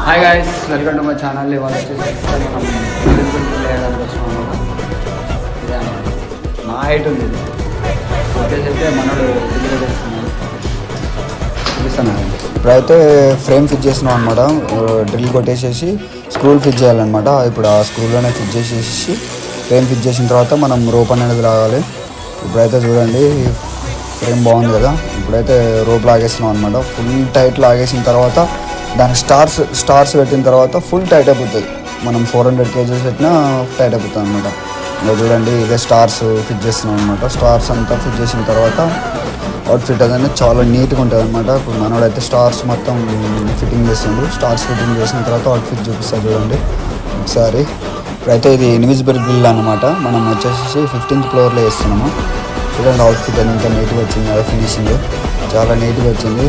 Hi guys, welcome to my channel. ఇవాళ వచ్చేసి మనం వేయడానికి వచ్చినాం అన్నమాట. ఇదే అన్నమాట నా హైట్ ఉంది. ఇది వచ్చేసి అయితే మనోడు చూపిస్తాను. ఇప్పుడైతే ఫ్రేమ్ ఫిట్ చేసినాం అనమాట. డ్రిల్ కొట్టేసేసి స్క్రూలు ఫిట్ చేయాలన్నమాట. ఇప్పుడు ఆ స్క్రూలోనే ఫిట్ చేసేసి ఫ్రేమ్ ఫిట్ చేసిన తర్వాత మనం రోప్ అనేది లాగాలి. ఇప్పుడైతే చూడండి, ఫ్రేమ్ బాగుంది కదా. ఇప్పుడైతే రోప్ లాగేస్తున్నాం అనమాట. ఫుల్ టైట్ లాగేసిన తర్వాత దానికి స్టార్స్ పెట్టిన తర్వాత ఫుల్ టైట్ అయిపోతుంది. మనం 400 kgs పెట్టినా టైట్ అయిపోతుంది అనమాట. ఇంకా చూడండి, ఇదే స్టార్స్ ఫిట్ చేస్తున్నాం అనమాట. స్టార్స్ అంతా ఫిట్ చేసిన తర్వాత అవుట్ఫిట్ అనేది చాలా నీట్గా ఉంటుంది అనమాట. ఇప్పుడు మనోడైతే స్టార్స్ మొత్తం ఫిట్టింగ్ చేస్తుండ్రు. స్టార్స్ ఫిట్టింగ్ చేసిన తర్వాత అవుట్ఫిట్ చూపిస్తారు చూడండి ఒకసారి. ఇప్పుడైతే ఇది ఇన్విజిబుల్ గ్రిల్ అనమాట. మనం వచ్చేసి 15th ఫ్లోర్లో వేస్తున్నాము. చూడండి అవుట్ఫిట్ అని ఇంకా నీట్గా వచ్చింది కదా. ఫినిషింగ్ చాలా నీట్గా వచ్చింది.